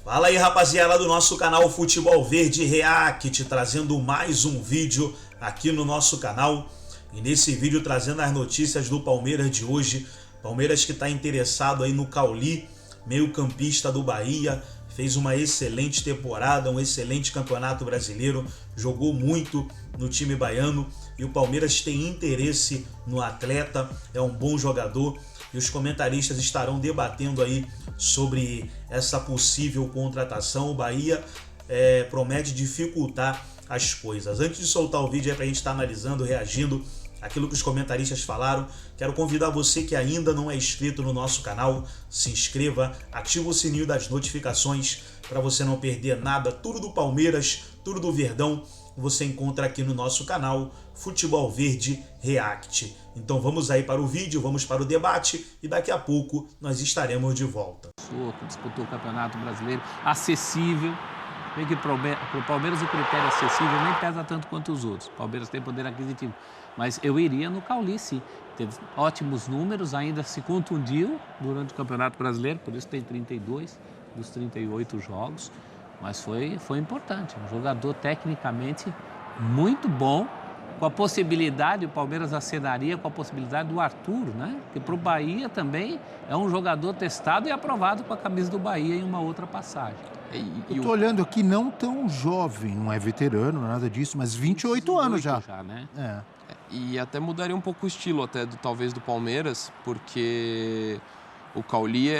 Fala aí, rapaziada do nosso canal Futebol Verde React, trazendo mais um vídeo aqui no nosso canal. E nesse vídeo trazendo as notícias do Palmeiras de hoje. Palmeiras que está interessado aí no Cauli, meio-campista do Bahia. Fez uma excelente temporada, um excelente campeonato brasileiro. Jogou muito no time baiano. E o Palmeiras tem interesse no atleta, é um bom jogador. E os comentaristas estarão debatendo aí sobre essa possível contratação. O Bahia promete dificultar as coisas. Antes de soltar o vídeo aí pra gente estar analisando, reagindo aquilo que os comentaristas falaram, quero convidar você que ainda não é inscrito no nosso canal, se inscreva, ativa o sininho das notificações para você não perder nada. Tudo do Palmeiras, tudo do Verdão, você encontra aqui no nosso canal Futebol Verde React. Então vamos aí para o vídeo, vamos para o debate e daqui a pouco nós estaremos de volta. Disputou o Campeonato Brasileiro, acessível. Vê que para o Palmeiras o critério acessível nem pesa tanto quanto os outros. O Palmeiras tem poder aquisitivo. Mas eu iria no Cauli, sim. Teve ótimos números, ainda se contundiu durante o Campeonato Brasileiro, por isso tem 32 dos 38 jogos. Mas foi importante, um jogador tecnicamente muito bom, com a possibilidade, o Palmeiras acenaria com a possibilidade do Arthur, né? Que para o Bahia também é um jogador testado e aprovado com a camisa do Bahia em uma outra passagem. Eu tô olhando aqui, não tão jovem, não é veterano, nada disso, mas 28 anos já. Né? E até mudaria um pouco o estilo até talvez do Palmeiras, porque o Cauli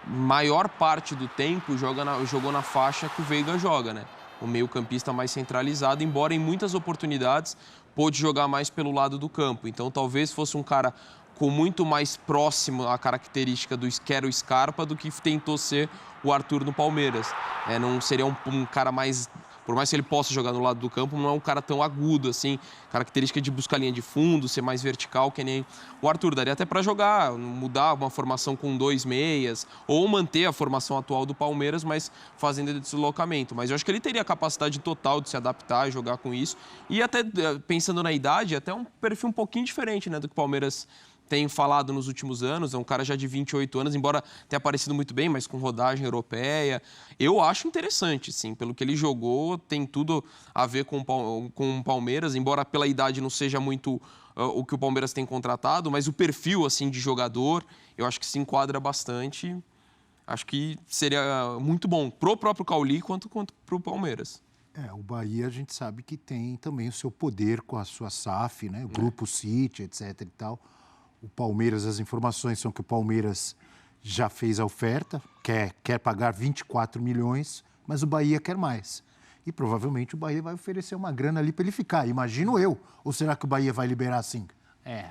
maior parte do tempo jogou na faixa que o Veiga joga, né? O meio-campista mais centralizado, embora em muitas oportunidades pôde jogar mais pelo lado do campo. Então talvez fosse um cara com muito mais próximo à característica do que era o Scarpa do que tentou ser o Arthur no Palmeiras. Não seria um cara mais... Por mais que ele possa jogar no lado do campo, não é um cara tão agudo, assim, característica de buscar linha de fundo, ser mais vertical, que nem o Arthur. Daria até para jogar, mudar uma formação com 2 meias, ou manter a formação atual do Palmeiras, mas fazendo deslocamento. Mas eu acho que ele teria a capacidade total de se adaptar e jogar com isso. E até, pensando na idade, até um perfil um pouquinho diferente, né, do que o Palmeiras tem falado nos últimos anos. É um cara já de 28 anos, embora tenha aparecido muito bem, mas com rodagem europeia. Eu acho interessante, sim. Pelo que ele jogou, tem tudo a ver com o Palmeiras, embora pela idade não seja muito o que o Palmeiras tem contratado, mas o perfil assim, de jogador, eu acho que se enquadra bastante. Acho que seria muito bom pro próprio Cauli quanto pro Palmeiras. O Bahia a gente sabe que tem também o seu poder com a sua SAF, né? O Grupo City, etc e tal. O Palmeiras, as informações são que o Palmeiras já fez a oferta, quer pagar 24 milhões, mas o Bahia quer mais. E provavelmente o Bahia vai oferecer uma grana ali para ele ficar, imagino eu. Ou será que o Bahia vai liberar assim?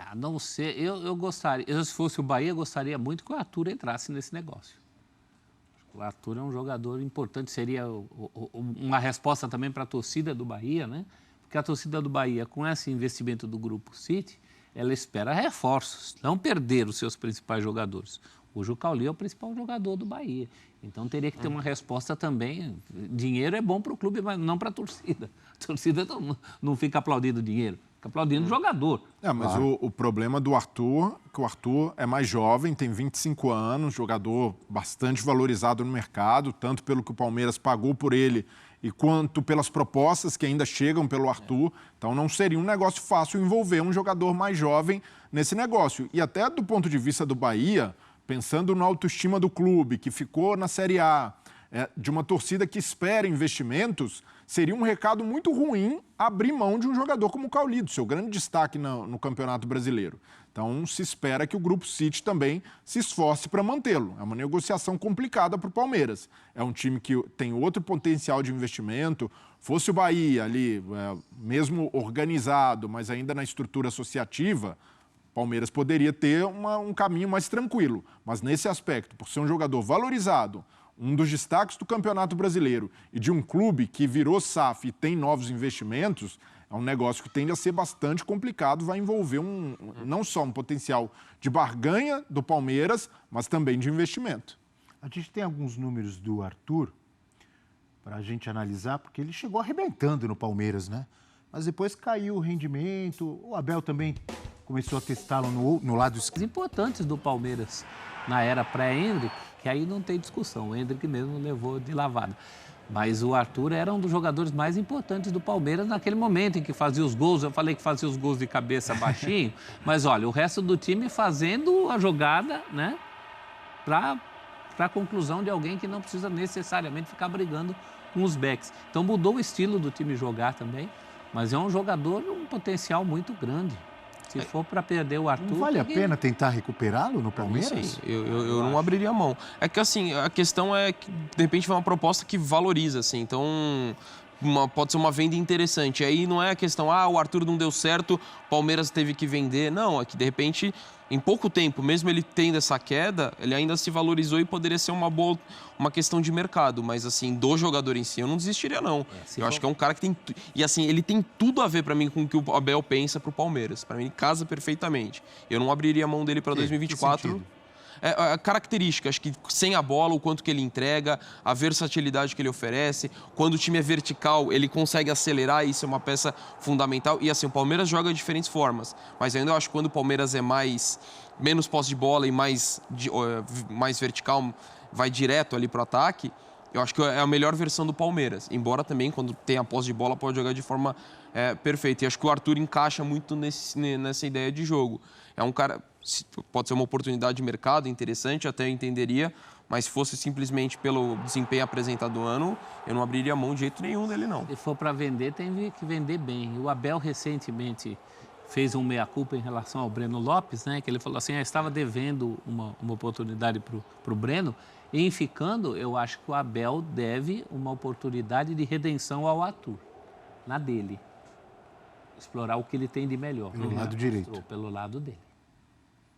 A não ser... Eu gostaria... se fosse o Bahia, eu gostaria muito que o Arthur entrasse nesse negócio. O Arthur é um jogador importante, seria uma resposta também para a torcida do Bahia, né? Porque a torcida do Bahia, com esse investimento do Grupo City, ela espera reforços, não perder os seus principais jogadores. Hoje o Cauli é o principal jogador do Bahia. Então teria que ter uma resposta também. Dinheiro é bom para o clube, mas não para a torcida. A torcida não fica aplaudindo dinheiro, fica aplaudindo o jogador. Mas claro. O problema do Arthur, que o Arthur é mais jovem, tem 25 anos, jogador bastante valorizado no mercado, tanto pelo que o Palmeiras pagou por ele e quanto pelas propostas que ainda chegam pelo Arthur. Então não seria um negócio fácil envolver um jogador mais jovem nesse negócio. E até do ponto de vista do Bahia, pensando na autoestima do clube, que ficou na Série A, de uma torcida que espera investimentos, seria um recado muito ruim abrir mão de um jogador como o Cauli, do seu grande destaque no Campeonato Brasileiro. Então, se espera que o Grupo City também se esforce para mantê-lo. É uma negociação complicada para o Palmeiras. É um time que tem outro potencial de investimento. Fosse o Bahia ali, mesmo organizado, mas ainda na estrutura associativa, o Palmeiras poderia ter um caminho mais tranquilo. Mas nesse aspecto, por ser um jogador valorizado, um dos destaques do Campeonato Brasileiro e de um clube que virou SAF e tem novos investimentos, é um negócio que tende a ser bastante complicado, vai envolver não só um potencial de barganha do Palmeiras, mas também de investimento. A gente tem alguns números do Arthur para a gente analisar, porque ele chegou arrebentando no Palmeiras, né? Mas depois caiu o rendimento, o Abel também começou a testá-lo no lado esquerdo. Importantes do Palmeiras na era pré-Hendrick, que aí não tem discussão. O Endrick mesmo levou de lavada. Mas o Arthur era um dos jogadores mais importantes do Palmeiras naquele momento em que fazia os gols. Eu falei que fazia os gols de cabeça baixinho, mas olha, o resto do time fazendo a jogada, né, para a conclusão de alguém que não precisa necessariamente ficar brigando com os backs. Então mudou o estilo do time jogar também, mas é um jogador com um potencial muito grande. Se for para perder o Arthur... Não vale a pena tentar recuperá-lo no Palmeiras? Sim, eu não abriria a mão. É que, assim, a questão é que, de repente, vai uma proposta que valoriza, assim. Então, pode ser uma venda interessante. Aí não é a questão, o Arthur não deu certo, o Palmeiras teve que vender. Não, é que, de repente, em pouco tempo, mesmo ele tendo essa queda, ele ainda se valorizou e poderia ser uma questão de mercado. Mas, assim, do jogador em si, eu não desistiria, não. Eu acho que é um cara que tem... E, assim, ele tem tudo a ver, para mim, com o que o Abel pensa pro Palmeiras. Para mim, ele casa perfeitamente. Eu não abriria a mão dele para 2024. A característica, acho que sem a bola, o quanto que ele entrega, a versatilidade que ele oferece. Quando o time é vertical, ele consegue acelerar, isso é uma peça fundamental. E assim, o Palmeiras joga de diferentes formas, mas ainda eu acho que quando o Palmeiras é menos posse de bola e mais vertical, vai direto ali pro ataque, eu acho que é a melhor versão do Palmeiras. Embora também, quando tem a posse de bola, pode jogar de forma perfeita. E acho que o Arthur encaixa muito nessa ideia de jogo. É um cara... Pode ser uma oportunidade de mercado interessante, até eu entenderia, mas se fosse simplesmente pelo desempenho apresentado do ano, eu não abriria mão de jeito nenhum dele, não. Se for para vender, tem que vender bem. O Abel recentemente fez um meia-culpa em relação ao Breno Lopes, né? Que ele falou assim, estava devendo uma oportunidade para o Breno, e em ficando, eu acho que o Abel deve uma oportunidade de redenção ao Arthur, na dele. Explorar o que ele tem de melhor. Pelo lado direito. Pelo lado dele.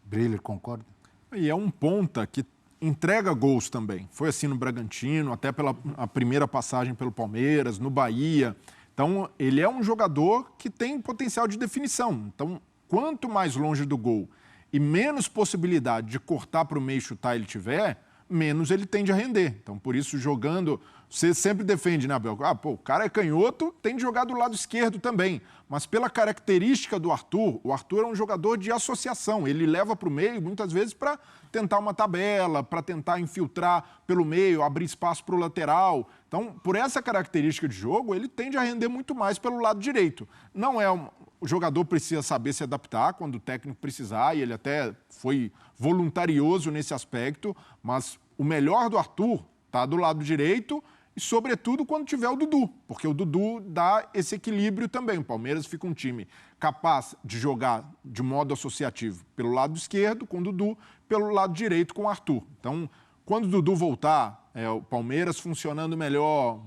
Breler, concorda? E é um ponta que entrega gols também. Foi assim no Bragantino, até pela a primeira passagem pelo Palmeiras, no Bahia. Então, ele é um jogador que tem potencial de definição. Então, quanto mais longe do gol e menos possibilidade de cortar para o meio e chutar ele tiver, menos ele tende a render. Então, por isso, jogando... Você sempre defende, né, Abel? O cara é canhoto, tem de jogar do lado esquerdo também. Mas pela característica do Arthur, o Arthur é um jogador de associação. Ele leva para o meio, muitas vezes, para tentar uma tabela, para tentar infiltrar pelo meio, abrir espaço para o lateral. Então, por essa característica de jogo, ele tende a render muito mais pelo lado direito. Não é o jogador precisa saber se adaptar quando o técnico precisar, e ele até foi voluntarioso nesse aspecto, mas o melhor do Arthur está do lado direito, e, sobretudo, quando tiver o Dudu, porque o Dudu dá esse equilíbrio também. O Palmeiras fica um time capaz de jogar de modo associativo pelo lado esquerdo com o Dudu, pelo lado direito com o Arthur. Então, quando o Dudu voltar, o Palmeiras funcionando melhor,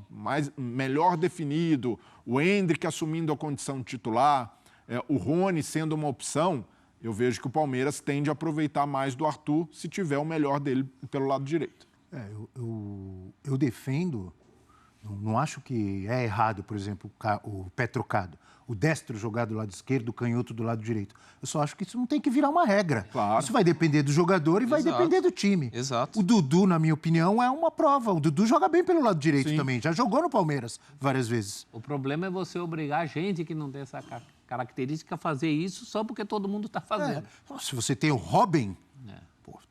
melhor definido, o Endrick assumindo a condição de titular, o Rony sendo uma opção, eu vejo que o Palmeiras tende a aproveitar mais do Arthur se tiver o melhor dele pelo lado direito. Eu defendo, não acho que é errado, por exemplo, o pé trocado, o destro jogar do lado esquerdo, o canhoto do lado direito. Eu só acho que isso não tem que virar uma regra. Claro. Isso vai depender do jogador e vai depender do time. Exato. O Dudu, na minha opinião, é uma prova. O Dudu joga bem pelo lado direito. Sim. Também. Já jogou no Palmeiras várias vezes. O problema é você obrigar a gente que não tem essa característica a fazer isso só porque todo mundo está fazendo. Se você tem o Robin...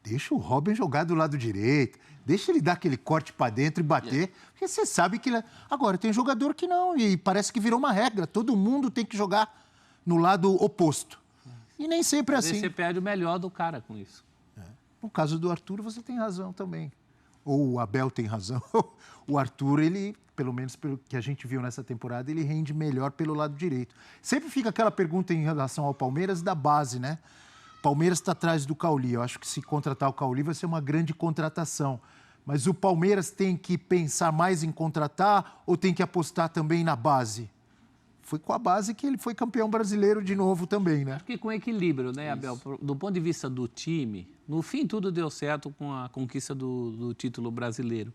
Deixa o Robin jogar do lado direito, deixa ele dar aquele corte para dentro e bater, porque você sabe que... Agora, tem jogador que não, e parece que virou uma regra, todo mundo tem que jogar no lado oposto. E nem sempre é assim. Você perde o melhor do cara com isso. No caso do Arthur, você tem razão também. Ou o Abel tem razão. O Arthur, ele, pelo menos pelo que a gente viu nessa temporada, ele rende melhor pelo lado direito. Sempre fica aquela pergunta em relação ao Palmeiras da base, né? Palmeiras está atrás do Cauli. Eu acho que se contratar o Cauli vai ser uma grande contratação. Mas o Palmeiras tem que pensar mais em contratar ou tem que apostar também na base? Foi com a base que ele foi campeão brasileiro de novo também, né? Acho que com equilíbrio, né, Abel? Do ponto de vista do time, no fim tudo deu certo com a conquista do título brasileiro.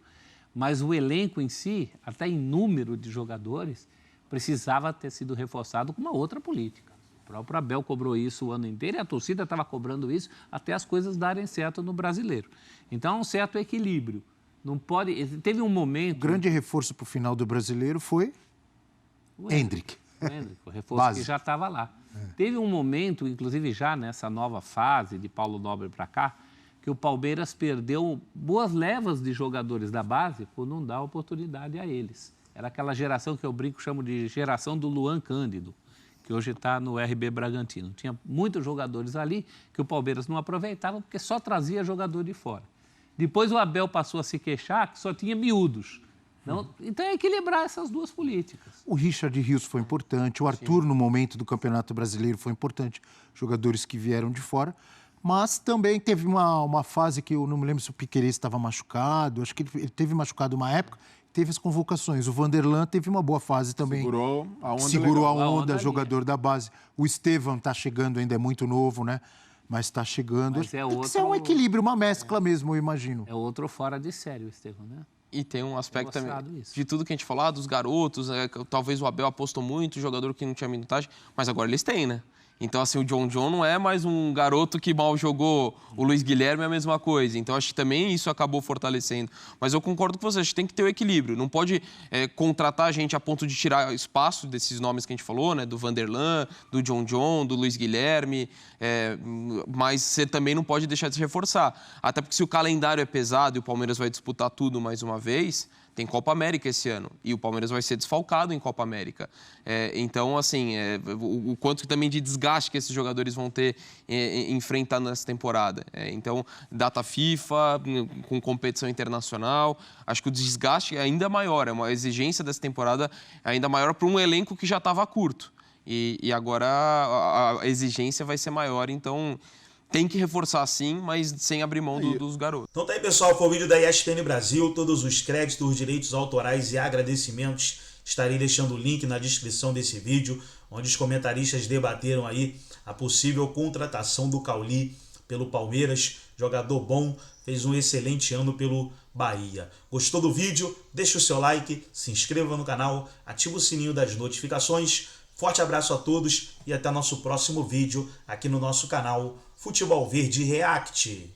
Mas o elenco em si, até em número de jogadores, precisava ter sido reforçado com uma outra política. O próprio Abel cobrou isso o ano inteiro e a torcida estava cobrando isso até as coisas darem certo no brasileiro. Então, um certo equilíbrio. Não pode... Teve um momento... O grande reforço para o final do brasileiro foi o Endrick. O reforço que já estava lá. Teve um momento, inclusive já nessa nova fase de Paulo Nobre para cá, que o Palmeiras perdeu boas levas de jogadores da base por não dar oportunidade a eles. Era aquela geração que eu brinco, chamo de geração do Luan Cândido, que hoje está no RB Bragantino. Tinha muitos jogadores ali que o Palmeiras não aproveitava porque só trazia jogador de fora. Depois o Abel passou a se queixar que só tinha miúdos. Então é equilibrar essas duas políticas. O Richard Rios foi importante, o Arthur no momento do Campeonato Brasileiro foi importante, jogadores que vieram de fora, mas também teve uma fase que eu não me lembro se o Piquerez estava machucado, acho que ele teve machucado uma época, teve as convocações. O Vanderlan teve uma boa fase também. Segurou a onda, jogador da base. O Estevão está chegando, ainda é muito novo, né? Mas está chegando. Mas tem que ser um equilíbrio, uma mescla mesmo, eu imagino. É outro fora de série, o Estevão, né? E tem um aspecto também de tudo que a gente falou, dos garotos, talvez o Abel apostou muito, jogador que não tinha minutagem, mas agora eles têm, né? Então, assim, o John não é mais um garoto que mal jogou. O Luiz Guilherme é a mesma coisa. Então, acho que também isso acabou fortalecendo. Mas eu concordo com você, acho que tem que ter o equilíbrio. Não pode contratar a gente a ponto de tirar espaço desses nomes que a gente falou, né? Do Vanderlan, do John, do Luiz Guilherme. Mas você também não pode deixar de se reforçar. Até porque se o calendário é pesado e o Palmeiras vai disputar tudo mais uma vez... Tem Copa América esse ano e o Palmeiras vai ser desfalcado em Copa América. Então, assim, o quanto também de desgaste que esses jogadores vão ter enfrentando nessa temporada. Então, data FIFA, com competição internacional, acho que o desgaste é ainda maior, é uma exigência dessa temporada ainda maior para um elenco que já estava curto. E agora a exigência vai ser maior, então... Tem que reforçar sim, mas sem abrir mão dos garotos. Então tá aí, pessoal, foi o vídeo da ESPN Brasil. Todos os créditos, os direitos autorais e agradecimentos estarei deixando o link na descrição desse vídeo, onde os comentaristas debateram aí a possível contratação do Cauli pelo Palmeiras. Jogador bom, fez um excelente ano pelo Bahia. Gostou do vídeo? Deixa o seu like, se inscreva no canal, ativa o sininho das notificações. Forte abraço a todos e até nosso próximo vídeo aqui no nosso canal Futebol Verde React.